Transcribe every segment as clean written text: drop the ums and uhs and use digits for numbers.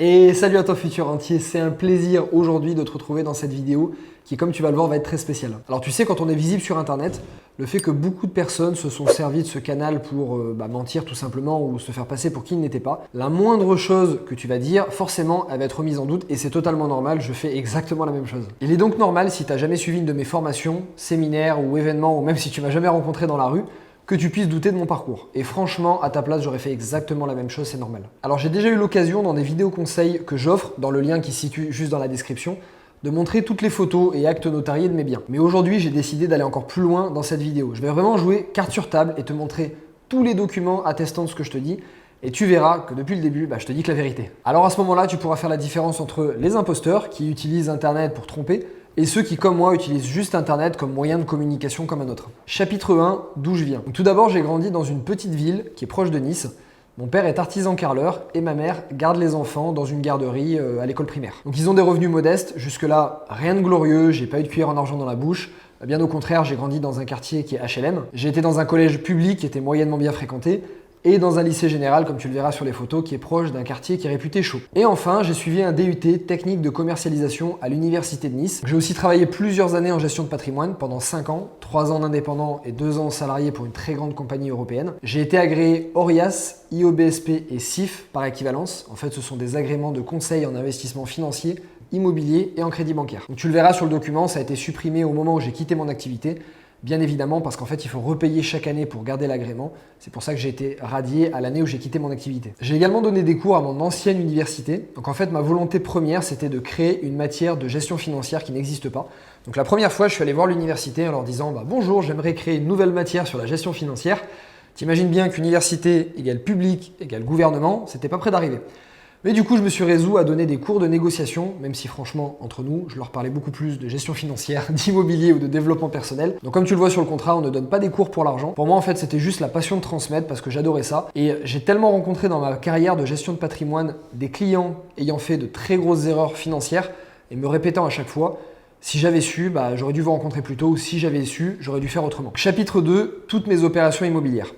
Et salut à toi futur entier, c'est un plaisir aujourd'hui de te retrouver dans cette vidéo qui, comme tu vas le voir, va être très spéciale. Alors tu sais, quand on est visible sur internet, le fait que beaucoup de personnes se sont servis de ce canal pour mentir tout simplement ou se faire passer pour qui ils n'étaient pas, la moindre chose que tu vas dire, forcément, elle va être remise en doute et c'est totalement normal, je fais exactement la même chose. Il est donc normal, si tu n'as jamais suivi une de mes formations, séminaires ou événements, ou même si tu m'as jamais rencontré dans la rue, que tu puisses douter de mon parcours. Et franchement, à ta place, j'aurais fait exactement la même chose, c'est normal. Alors j'ai déjà eu l'occasion dans des vidéos conseils que j'offre, dans le lien qui se situe juste dans la description, de montrer toutes les photos et actes notariés de mes biens. Mais aujourd'hui, j'ai décidé d'aller encore plus loin dans cette vidéo. Je vais vraiment jouer carte sur table et te montrer tous les documents attestant de ce que je te dis. Et tu verras que depuis le début, je te dis que la vérité. Alors à ce moment-là, tu pourras faire la différence entre les imposteurs qui utilisent Internet pour tromper et ceux qui, comme moi, utilisent juste Internet comme moyen de communication comme un autre. Chapitre 1, d'où je viens. Donc, tout d'abord, j'ai grandi dans une petite ville qui est proche de Nice. Mon père est artisan carreleur et ma mère garde les enfants dans une garderie à l'école primaire. Donc ils ont des revenus modestes, jusque-là rien de glorieux, j'ai pas eu de cuillère en argent dans la bouche. Bien au contraire, j'ai grandi dans un quartier qui est HLM. J'ai été dans un collège public qui était moyennement bien fréquenté et dans un lycée général, comme tu le verras sur les photos, qui est proche d'un quartier qui est réputé chaud. Et enfin, j'ai suivi un DUT technique de commercialisation à l'université de Nice. J'ai aussi travaillé plusieurs années en gestion de patrimoine, pendant 5 ans, 3 ans d'indépendant et 2 ans salarié pour une très grande compagnie européenne. J'ai été agréé ORIAS, IOBSP et CIF par équivalence. En fait, ce sont des agréments de conseil en investissement financier, immobilier et en crédit bancaire. Donc tu le verras sur le document, ça a été supprimé au moment où j'ai quitté mon activité. Bien évidemment, parce qu'en fait, il faut repayer chaque année pour garder l'agrément. C'est pour ça que j'ai été radié à l'année où j'ai quitté mon activité. J'ai également donné des cours à mon ancienne université. Donc en fait, ma volonté première, c'était de créer une matière de gestion financière qui n'existe pas. Donc la première fois, je suis allé voir l'université en leur disant bonjour, j'aimerais créer une nouvelle matière sur la gestion financière. T'imagines bien qu'université égale public égale gouvernement, c'était pas près d'arriver. Mais du coup, je me suis résolu à donner des cours de négociation, même si franchement, entre nous, je leur parlais beaucoup plus de gestion financière, d'immobilier ou de développement personnel. Donc comme tu le vois sur le contrat, on ne donne pas des cours pour l'argent. Pour moi, en fait, c'était juste la passion de transmettre parce que j'adorais ça. Et j'ai tellement rencontré dans ma carrière de gestion de patrimoine des clients ayant fait de très grosses erreurs financières et me répétant à chaque fois, si j'avais su, j'aurais dû vous rencontrer plus tôt, ou si j'avais su, j'aurais dû faire autrement. Chapitre 2, toutes mes opérations immobilières.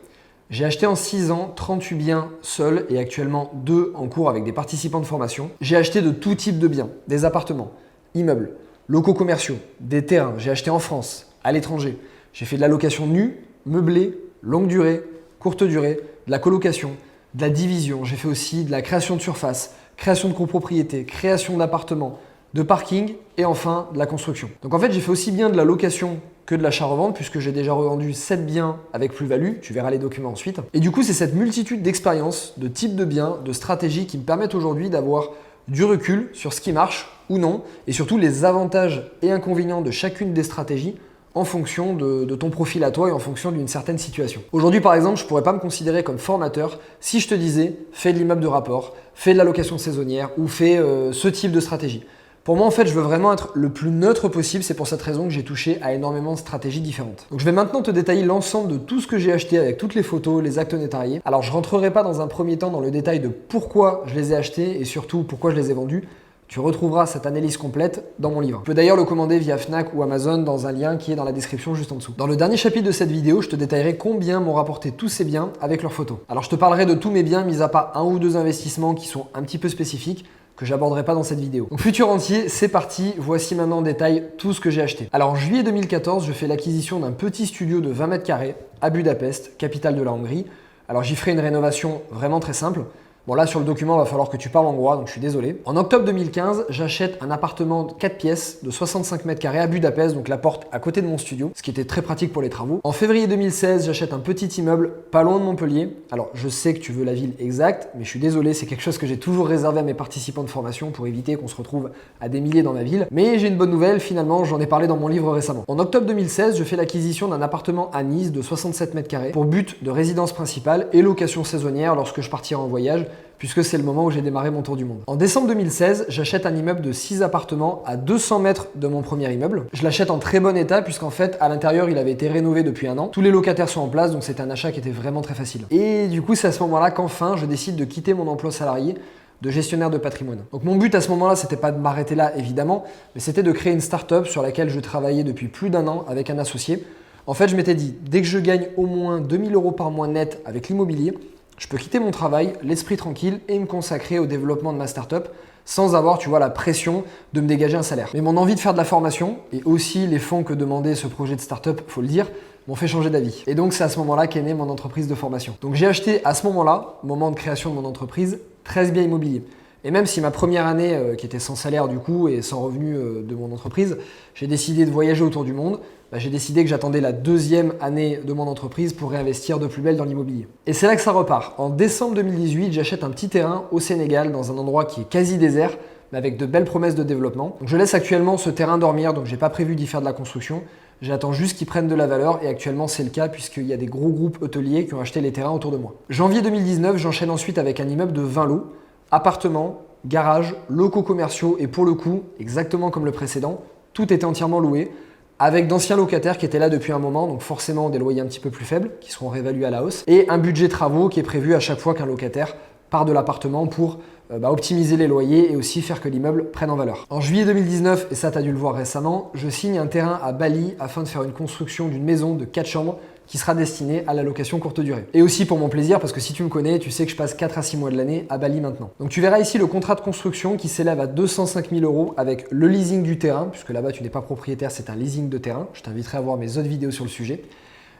J'ai acheté en 6 ans 38 biens seuls et actuellement 2 en cours avec des participants de formation. J'ai acheté de tout type de biens, des appartements, immeubles, locaux commerciaux, des terrains. J'ai acheté en France, à l'étranger. J'ai fait de la location nue, meublée, longue durée, courte durée, de la colocation, de la division. J'ai fait aussi de la création de surface, création de copropriété, création d'appartements, de parking et enfin de la construction. Donc en fait, j'ai fait aussi bien de la location que de l'achat-revente puisque j'ai déjà revendu 7 biens avec plus-value, tu verras les documents ensuite. Et du coup, c'est cette multitude d'expériences, de types de biens, de stratégies qui me permettent aujourd'hui d'avoir du recul sur ce qui marche ou non et surtout les avantages et inconvénients de chacune des stratégies en fonction de ton profil à toi et en fonction d'une certaine situation. Aujourd'hui, par exemple, je ne pourrais pas me considérer comme formateur si je te disais fais de l'immeuble de rapport, fais de la location saisonnière ou fais ce type de stratégie. Pour moi, en fait, je veux vraiment être le plus neutre possible. C'est pour cette raison que j'ai touché à énormément de stratégies différentes. Donc, je vais maintenant te détailler l'ensemble de tout ce que j'ai acheté avec toutes les photos, les actes notariés. Alors, je ne rentrerai pas dans un premier temps dans le détail de pourquoi je les ai achetés et surtout pourquoi je les ai vendus. Tu retrouveras cette analyse complète dans mon livre. Tu peux d'ailleurs le commander via Fnac ou Amazon dans un lien qui est dans la description juste en dessous. Dans le dernier chapitre de cette vidéo, je te détaillerai combien m'ont rapporté tous ces biens avec leurs photos. Alors, je te parlerai de tous mes biens, mis à part 1 ou 2 investissements qui sont un petit peu spécifiques, que j'aborderai pas dans cette vidéo. Donc futur entier, c'est parti, voici maintenant en détail tout ce que j'ai acheté. Alors en juillet 2014, je fais l'acquisition d'un petit studio de 20 mètres carrés à Budapest, capitale de la Hongrie. Alors j'y ferai une rénovation vraiment très simple. Bon là sur le document, il va falloir que tu parles hongrois, donc je suis désolé. En octobre 2015, j'achète un appartement de 4 pièces de 65 mètres carrés à Budapest, donc la porte à côté de mon studio, ce qui était très pratique pour les travaux. En février 2016, j'achète un petit immeuble pas loin de Montpellier. Alors je sais que tu veux la ville exacte, mais je suis désolé, c'est quelque chose que j'ai toujours réservé à mes participants de formation pour éviter qu'on se retrouve à des milliers dans ma ville. Mais j'ai une bonne nouvelle, finalement, j'en ai parlé dans mon livre récemment. En octobre 2016, je fais l'acquisition d'un appartement à Nice de 67 mètres carrés pour but de résidence principale et location saisonnière lorsque je partirai en voyage, puisque c'est le moment où j'ai démarré mon tour du monde. En décembre 2016, j'achète un immeuble de 6 appartements à 200 mètres de mon premier immeuble. Je l'achète en très bon état puisqu'en fait, à l'intérieur, il avait été rénové depuis 1 an. Tous les locataires sont en place, donc c'est un achat qui était vraiment très facile. Et du coup, c'est à ce moment-là qu'enfin, je décide de quitter mon emploi salarié de gestionnaire de patrimoine. Donc mon but à ce moment-là, c'était pas de m'arrêter là, évidemment, mais c'était de créer une start-up sur laquelle je travaillais depuis plus d'1 an avec un associé. En fait, je m'étais dit, dès que je gagne au moins 2000 € par mois net avec l'immobilier, Je peux quitter mon travail, l'esprit tranquille et me consacrer au développement de ma startup sans avoir, tu vois, la pression de me dégager un salaire. Mais mon envie de faire de la formation et aussi les fonds que demandait ce projet de startup, faut le dire, m'ont fait changer d'avis. Et donc c'est à ce moment-là qu'est née mon entreprise de formation. Donc j'ai acheté à ce moment-là, moment de création de mon entreprise, 13 biens immobiliers. Et même si ma première année, qui était sans salaire du coup et sans revenu de mon entreprise, j'ai décidé de voyager autour du monde, j'ai décidé que j'attendais la deuxième année de mon entreprise pour réinvestir de plus belle dans l'immobilier. Et c'est là que ça repart. En décembre 2018, j'achète un petit terrain au Sénégal dans un endroit qui est quasi désert, mais avec de belles promesses de développement. Donc je laisse actuellement ce terrain dormir, donc j'ai pas prévu d'y faire de la construction. J'attends juste qu'ils prennent de la valeur et actuellement c'est le cas puisqu'il y a des gros groupes hôteliers qui ont acheté les terrains autour de moi. Janvier 2019, j'enchaîne ensuite avec un immeuble de 20 lots. Appartements, garages, locaux commerciaux et pour le coup, exactement comme le précédent, tout était entièrement loué avec d'anciens locataires qui étaient là depuis un moment, donc forcément des loyers un petit peu plus faibles qui seront réévalués à la hausse et un budget travaux qui est prévu à chaque fois qu'un locataire part de l'appartement pour optimiser les loyers et aussi faire que l'immeuble prenne en valeur. En juillet 2019, et ça tu as dû le voir récemment, je signe un terrain à Bali afin de faire une construction d'une maison de 4 chambres qui sera destinée à la location courte durée. Et aussi pour mon plaisir, parce que si tu me connais, tu sais que je passe 4 à 6 mois de l'année à Bali maintenant. Donc tu verras ici le contrat de construction qui s'élève à 205 000 € avec le leasing du terrain, puisque là-bas tu n'es pas propriétaire, c'est un leasing de terrain. Je t'inviterai à voir mes autres vidéos sur le sujet.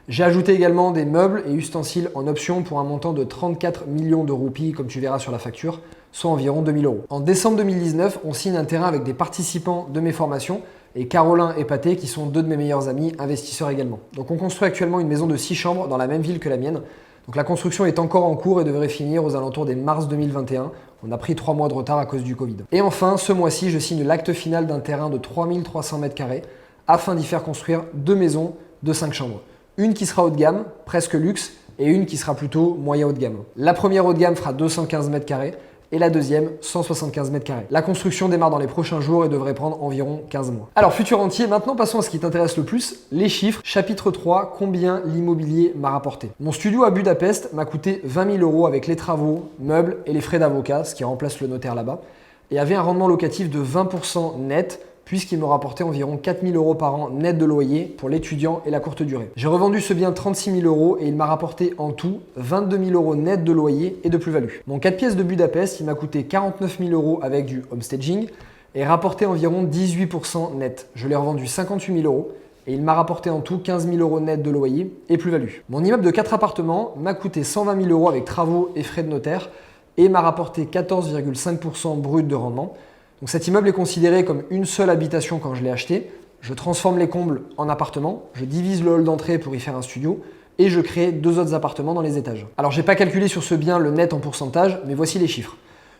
J'ai ajouté également des meubles et ustensiles en option pour un montant de 34 millions de roupies, comme tu verras sur la facture, soit environ 2 000 €. En décembre 2019, on signe un terrain avec des participants de mes formations et Carolin et Pathé qui sont deux de mes meilleurs amis, investisseurs également. Donc on construit actuellement une maison de 6 chambres dans la même ville que la mienne. Donc la construction est encore en cours et devrait finir aux alentours des mars 2021. On a pris 3 mois de retard à cause du Covid. Et enfin, ce mois-ci, je signe l'acte final d'un terrain de 3300 m² afin d'y faire construire 2 maisons de 5 chambres. Une qui sera haut de gamme, presque luxe, et une qui sera plutôt moyen haut de gamme. La première haut de gamme fera 215 m² et la deuxième 175 m². La construction démarre dans les prochains jours et devrait prendre environ 15 mois. Alors futur entier, maintenant passons à ce qui t'intéresse le plus, les chiffres. Chapitre 3, combien l'immobilier m'a rapporté. Mon studio à Budapest m'a coûté 20 000 € avec les travaux, meubles et les frais d'avocat, ce qui remplace le notaire là-bas, et avait un rendement locatif de 20% net, puisqu'il me rapportait environ 4 000 € par an net de loyer pour l'étudiant et la courte durée. J'ai revendu ce bien 36 000 € et il m'a rapporté en tout 22 000 € net de loyer et de plus-value. Mon 4 pièces de Budapest, il m'a coûté 49 000 € avec du homestaging et rapporté environ 18% net. Je l'ai revendu 58 000 € et il m'a rapporté en tout 15 000 € net de loyer et plus-value. Mon immeuble de 4 appartements m'a coûté 120 000 € avec travaux et frais de notaire et m'a rapporté 14,5% brut de rendement. Donc cet immeuble est considéré comme une seule habitation quand je l'ai acheté. Je transforme les combles en appartements, je divise le hall d'entrée pour y faire un studio et je crée 2 autres appartements dans les étages. Alors j'ai pas calculé sur ce bien le net en pourcentage, mais voici les chiffres.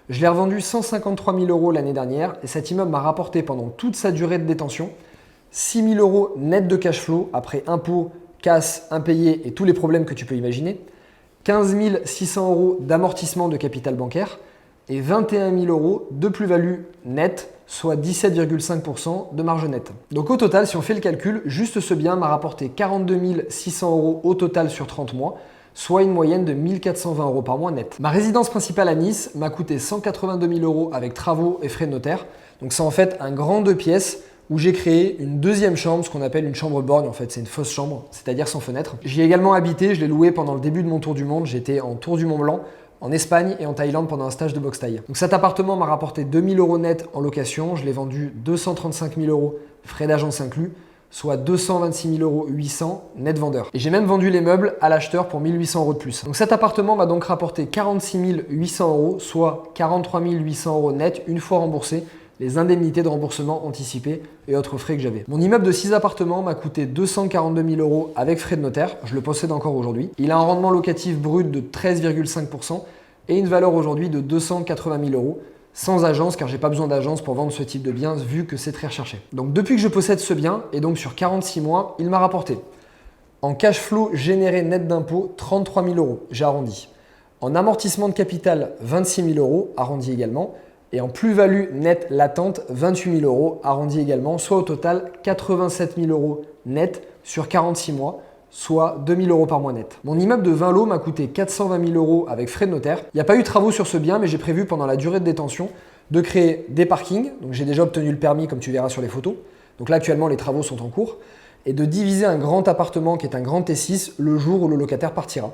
Je l'ai revendu 153 000 € l'année dernière et cet immeuble m'a rapporté pendant toute sa durée de détention 6 000 € net de cash flow après impôts, casse, impayés et tous les problèmes que tu peux imaginer, 15 600 € d'amortissement de capital bancaire et 21 000 € de plus-value nette, soit 17,5% de marge nette. Donc au total, si on fait le calcul, juste ce bien m'a rapporté 42 600 € au total sur 30 mois, soit une moyenne de 1 420 € par mois net. Ma résidence principale à Nice m'a coûté 182 000 € avec travaux et frais de notaire. Donc c'est en fait un grand 2 pièces où j'ai créé une deuxième chambre, ce qu'on appelle une chambre borgne. En fait, c'est une fausse chambre, c'est-à-dire sans fenêtre. J'y ai également habité, je l'ai loué pendant le début de mon tour du monde. J'étais en tour du Mont Blanc, en Espagne et en Thaïlande pendant un stage de boxe thaï. Donc cet appartement m'a rapporté 2 000 € net en location. Je l'ai vendu 235 000 €, frais d'agence inclus, soit 226 800 € net vendeur. Et j'ai même vendu les meubles à l'acheteur pour 1 800 € de plus. Donc cet appartement m'a donc rapporté 46 800 €, soit 43 800 € net une fois remboursé les indemnités de remboursement anticipées et autres frais que j'avais. Mon immeuble de 6 appartements m'a coûté 242 000 € avec frais de notaire, je le possède encore aujourd'hui. Il a un rendement locatif brut de 13,5% et une valeur aujourd'hui de 280 000 €, sans agence car j'ai pas besoin d'agence pour vendre ce type de bien vu que c'est très recherché. Donc depuis que je possède ce bien et donc sur 46 mois, il m'a rapporté en cash flow généré net d'impôts 33 000 €, j'ai arrondi. En amortissement de capital 26 000 €, arrondi également. Et en plus-value nette latente, 28 000 €, arrondi également, soit au total 87 000 € net sur 46 mois, soit 2 000 € par mois net. Mon immeuble de 20 lots m'a coûté 420 000 € avec frais de notaire. Il n'y a pas eu de travaux sur ce bien, mais j'ai prévu pendant la durée de détention de créer des parkings. Donc j'ai déjà obtenu le permis comme tu verras sur les photos. Donc là actuellement les travaux sont en cours. Et de diviser un grand appartement qui est un grand T6 le jour où le locataire partira.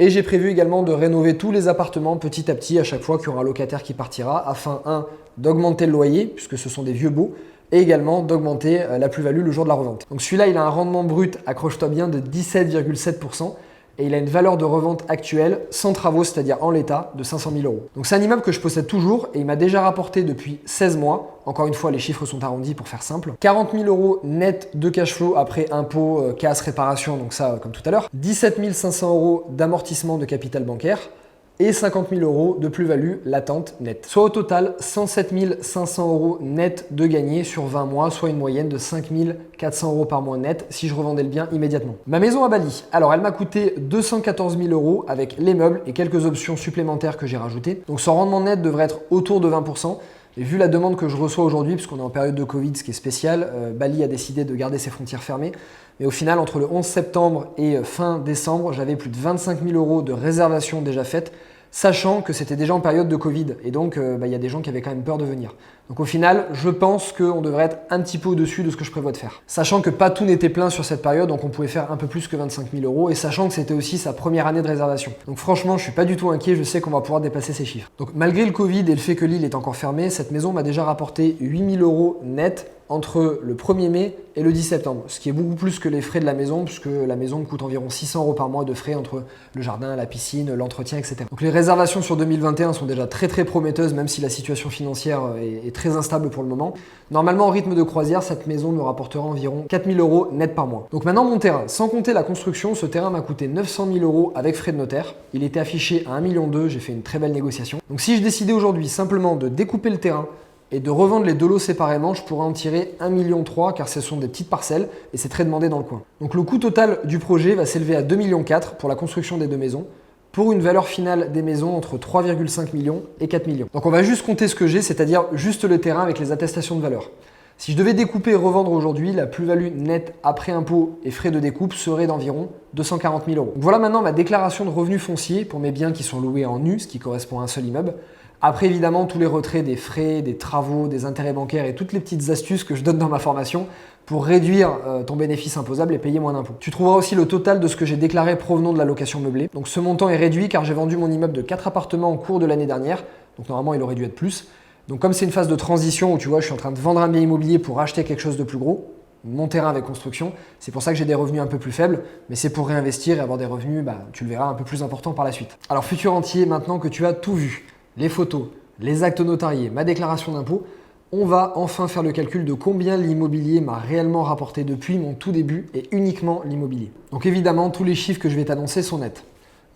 Et j'ai prévu également de rénover tous les appartements petit à petit à chaque fois qu'il y aura un locataire qui partira afin, d'augmenter le loyer puisque ce sont des vieux baux et également d'augmenter la plus-value le jour de la revente. Donc celui-là, il a un rendement brut, accroche-toi bien, de 17,7%. Et il a une valeur de revente actuelle sans travaux, c'est-à-dire en l'état, de 500 000 euros. Donc c'est un immeuble que je possède toujours et il m'a déjà rapporté depuis 16 mois. Encore une fois, les chiffres sont arrondis pour faire simple. 40 000 euros net de cash flow après impôts, casse, réparation, donc ça comme tout à l'heure. 17 500 euros d'amortissement de capital bancaire et 50 000 euros de plus-value latente nette. Soit au total 107 500 euros net de gagné sur 20 mois, soit une moyenne de 5 400 euros par mois net si je revendais le bien immédiatement. Ma maison à Bali, alors elle m'a coûté 214 000 euros avec les meubles et quelques options supplémentaires que j'ai rajoutées. Donc son rendement net devrait être autour de 20%. Et vu la demande que je reçois aujourd'hui, puisqu'on est en période de Covid, ce qui est spécial, Bali a décidé de garder ses frontières fermées. Mais au final, entre le 11 septembre et fin décembre, j'avais plus de 25 000 euros de réservations déjà faites, sachant que c'était déjà en période de Covid. Et donc, il y a des gens qui avaient quand même peur de venir. Donc au final, je pense qu'on devrait être un petit peu au-dessus de ce que je prévois de faire. Sachant que pas tout n'était plein sur cette période, donc on pouvait faire un peu plus que 25 000 euros, et sachant que c'était aussi sa première année de réservation. Donc franchement, je suis pas du tout inquiet, je sais qu'on va pouvoir dépasser ces chiffres. Donc malgré le Covid et le fait que l'île est encore fermée, cette maison m'a déjà rapporté 8 000 euros net entre le 1er mai et le 10 septembre, ce qui est beaucoup plus que les frais de la maison, puisque la maison me coûte environ 600 euros par mois de frais entre le jardin, la piscine, l'entretien, etc. Donc les réservations sur 2021 sont déjà très prometteuses, même si la situation financière est très instable pour le moment. Normalement, en rythme de croisière, cette maison me rapportera environ 4 000 euros net par mois. Donc maintenant, mon terrain, sans compter la construction, ce terrain m'a coûté 900 000 euros avec frais de notaire. Il était affiché à 1,2 million, j'ai fait une très belle négociation. Donc si je décidais aujourd'hui simplement de découper le terrain et de revendre les deux lots séparément, je pourrais en tirer 1,3 million car ce sont des petites parcelles et c'est très demandé dans le coin. Donc le coût total du projet va s'élever à 2,4 millions pour la construction des deux maisons, pour une valeur finale des maisons entre 3,5 millions et 4 millions. Donc on va juste compter ce que j'ai, c'est-à-dire juste le terrain avec les attestations de valeur. Si je devais découper et revendre aujourd'hui, la plus-value nette après impôts et frais de découpe serait d'environ 240 000 euros. Donc voilà maintenant ma déclaration de revenus fonciers pour mes biens qui sont loués en nu, ce qui correspond à un seul immeuble. Après, évidemment, tous les retraits des frais, des travaux, des intérêts bancaires et toutes les petites astuces que je donne dans ma formation pour réduire ton bénéfice imposable et payer moins d'impôts. Tu trouveras aussi le total de ce que j'ai déclaré provenant de la location meublée. Donc ce montant est réduit car j'ai vendu mon immeuble de 4 appartements au cours de l'année dernière. Donc normalement, il aurait dû être plus. Donc comme c'est une phase de transition où tu vois, je suis en train de vendre un bien immobilier pour acheter quelque chose de plus gros, mon terrain avec construction, c'est pour ça que j'ai des revenus un peu plus faibles, mais c'est pour réinvestir et avoir des revenus, tu le verras, un peu plus importants par la suite. Alors futur entier, maintenant que tu as tout vu, les photos, les actes notariés, ma déclaration d'impôt, on va enfin faire le calcul de combien l'immobilier m'a réellement rapporté depuis mon tout début et uniquement l'immobilier. Donc évidemment, tous les chiffres que je vais t'annoncer sont nets.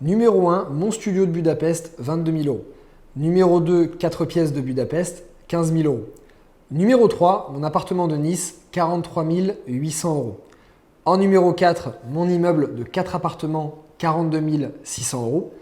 Numéro 1, mon studio de Budapest, 22 000 euros. Numéro 2, 4 pièces de Budapest, 15 000 euros. Numéro 3, mon appartement de Nice, 43 800 euros. En numéro 4, mon immeuble de 4 appartements, 42 600 euros.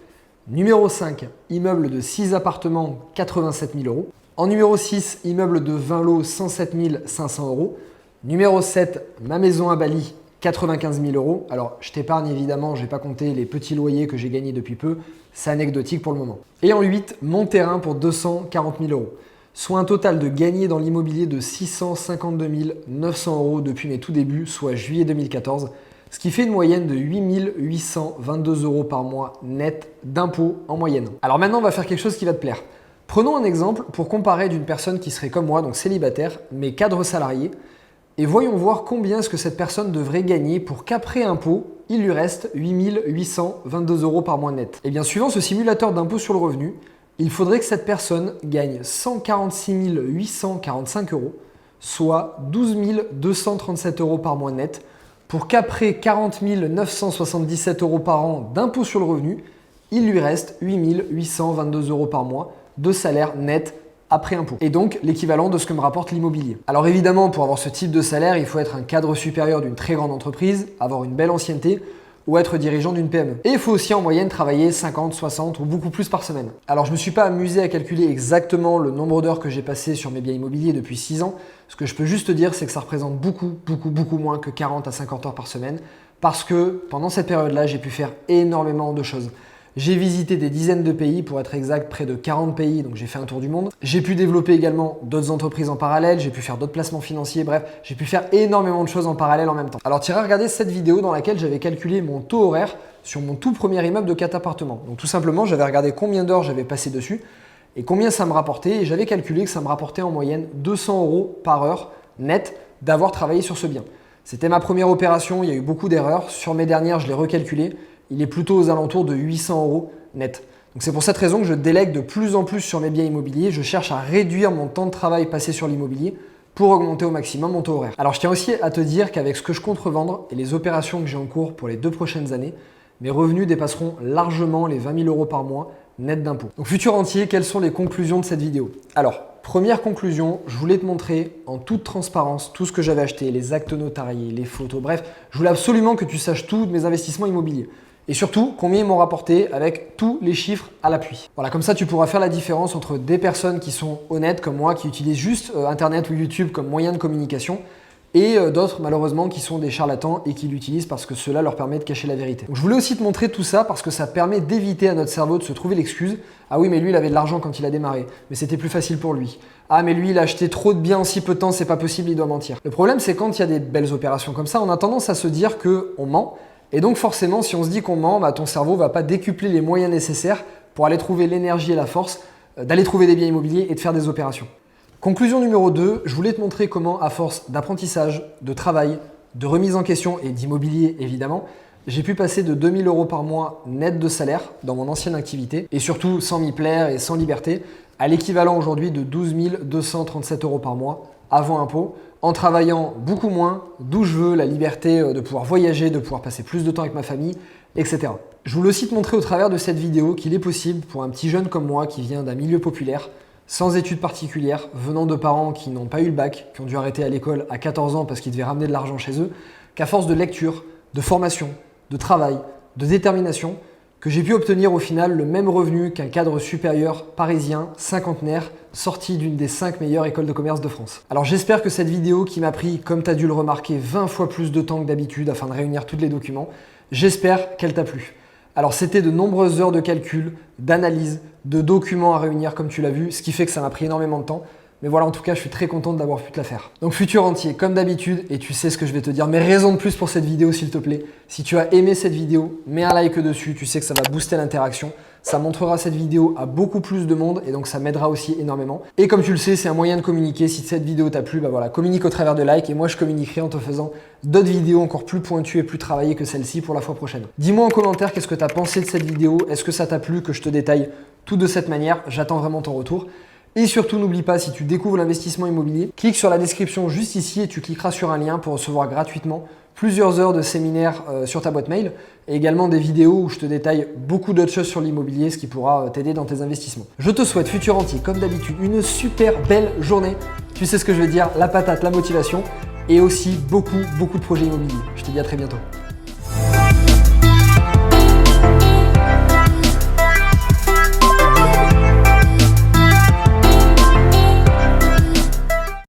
Numéro 5, immeuble de 6 appartements, 87 000 euros. En numéro 6, immeuble de 20 lots, 107 500 euros. Numéro 7, ma maison à Bali, 95 000 euros. Alors, je t'épargne évidemment, je n'ai pas compté les petits loyers que j'ai gagnés depuis peu. C'est anecdotique pour le moment. Et en 8, mon terrain pour 240 000 euros. Soit un total de gagné dans l'immobilier de 652 900 euros depuis mes tout débuts, soit juillet 2014. Ce qui fait une moyenne de 8 822 euros par mois net d'impôts en moyenne. Alors maintenant, on va faire quelque chose qui va te plaire. Prenons un exemple pour comparer d'une personne qui serait comme moi, donc célibataire, mais cadre salarié, et voyons voir combien est-ce que cette personne devrait gagner pour qu'après impôt, il lui reste 8 822 euros par mois net. Et bien, suivant ce simulateur d'impôt sur le revenu, il faudrait que cette personne gagne 146 845 euros, soit 12 237 euros par mois net, pour qu'après 40 977 euros par an d'impôt sur le revenu, il lui reste 8 822 euros par mois de salaire net après impôt. Et donc l'équivalent de ce que me rapporte l'immobilier. Alors évidemment, pour avoir ce type de salaire, il faut être un cadre supérieur d'une très grande entreprise, avoir une belle ancienneté ou être dirigeant d'une PME. Et il faut aussi en moyenne travailler 50, 60 ou beaucoup plus par semaine. Alors je ne me suis pas amusé à calculer exactement le nombre d'heures que j'ai passé sur mes biens immobiliers depuis 6 ans. Ce que je peux juste te dire, c'est que ça représente beaucoup moins que 40 à 50 heures par semaine parce que pendant cette période-là, j'ai pu faire énormément de choses. J'ai visité des dizaines de pays, pour être exact, près de 40 pays, donc j'ai fait un tour du monde. J'ai pu développer également d'autres entreprises en parallèle, j'ai pu faire d'autres placements financiers, bref, j'ai pu faire énormément de choses en parallèle en même temps. Alors tu iras regarder cette vidéo dans laquelle j'avais calculé mon taux horaire sur mon tout premier immeuble de 4 appartements. Donc tout simplement, j'avais regardé combien d'heures j'avais passé dessus et combien ça me rapportait, et j'avais calculé que ça me rapportait en moyenne 200 € par heure net d'avoir travaillé sur ce bien. C'était ma première opération, il y a eu beaucoup d'erreurs. Sur mes dernières, je l'ai recalculé. Il est plutôt aux alentours de 800 € net. Donc c'est pour cette raison que je délègue de plus en plus sur mes biens immobiliers. Je cherche à réduire mon temps de travail passé sur l'immobilier pour augmenter au maximum mon taux horaire. Alors je tiens aussi à te dire qu'avec ce que je compte revendre et les opérations que j'ai en cours pour les 2 prochaines années, mes revenus dépasseront largement les 20 000 € par mois net d'impôts. Donc futur entier, quelles sont les conclusions de cette vidéo? Alors, première conclusion, je voulais te montrer en toute transparence tout ce que j'avais acheté, les actes notariés, les photos, bref, je voulais absolument que tu saches tout de mes investissements immobiliers. Et surtout, combien ils m'ont rapporté avec tous les chiffres à l'appui. Voilà, comme ça tu pourras faire la différence entre des personnes qui sont honnêtes comme moi, qui utilisent juste Internet ou YouTube comme moyen de communication, et d'autres malheureusement qui sont des charlatans et qui l'utilisent parce que cela leur permet de cacher la vérité. Donc, je voulais aussi te montrer tout ça parce que ça permet d'éviter à notre cerveau de se trouver l'excuse « Ah oui, mais lui il avait de l'argent quand il a démarré, mais c'était plus facile pour lui. Ah mais lui il a acheté trop de biens en si peu de temps, c'est pas possible, il doit mentir. » Le problème c'est quand il y a des belles opérations comme ça, on a tendance à se dire qu'on ment. Et donc forcément, si on se dit qu'on ment, bah, ton cerveau ne va pas décupler les moyens nécessaires pour aller trouver l'énergie et la force d'aller trouver des biens immobiliers et de faire des opérations. Conclusion numéro 2, je voulais te montrer comment, à force d'apprentissage, de travail, de remise en question et d'immobilier évidemment, j'ai pu passer de 2 000 € par mois net de salaire dans mon ancienne activité et surtout sans m'y plaire et sans liberté à l'équivalent aujourd'hui de 12 237 € par mois avant impôt, en travaillant beaucoup moins, d'où je veux, la liberté de pouvoir voyager, de pouvoir passer plus de temps avec ma famille, etc. Je voulais aussi te montrer au travers de cette vidéo qu'il est possible pour un petit jeune comme moi qui vient d'un milieu populaire, sans études particulières, venant de parents qui n'ont pas eu le bac, qui ont dû arrêter à l'école à 14 ans parce qu'ils devaient ramener de l'argent chez eux, qu'à force de lecture, de formation, de travail, de détermination, que j'ai pu obtenir au final le même revenu qu'un cadre supérieur parisien, cinquantenaire, sorti d'une des 5 meilleures écoles de commerce de France. Alors j'espère que cette vidéo qui m'a pris, comme tu as dû le remarquer, 20 fois plus de temps que d'habitude afin de réunir tous les documents, j'espère qu'elle t'a plu. Alors c'était de nombreuses heures de calcul, d'analyse, de documents à réunir comme tu l'as vu, ce qui fait que ça m'a pris énormément de temps. Mais voilà, en tout cas, je suis très contente d'avoir pu te la faire. Donc futur entier, comme d'habitude, et tu sais ce que je vais te dire, mais raison de plus pour cette vidéo s'il te plaît. Si tu as aimé cette vidéo, mets un like dessus, tu sais que ça va booster l'interaction. Ça montrera cette vidéo à beaucoup plus de monde et donc ça m'aidera aussi énormément. Et comme tu le sais, c'est un moyen de communiquer. Si cette vidéo t'a plu, bah voilà, communique au travers de likes et moi je communiquerai en te faisant d'autres vidéos encore plus pointues et plus travaillées que celle-ci pour la fois prochaine. Dis-moi en commentaire qu'est-ce que tu as pensé de cette vidéo. Est-ce que ça t'a plu que je te détaille tout de cette manière? J'attends vraiment ton retour. Et surtout, n'oublie pas, si tu découvres l'investissement immobilier, clique sur la description juste ici et tu cliqueras sur un lien pour recevoir gratuitement plusieurs heures de séminaires sur ta boîte mail et également des vidéos où je te détaille beaucoup d'autres choses sur l'immobilier, ce qui pourra t'aider dans tes investissements. Je te souhaite, futur entier, comme d'habitude, une super belle journée. Tu sais ce que je veux dire, la patate, la motivation et aussi beaucoup de projets immobiliers. Je te dis à très bientôt.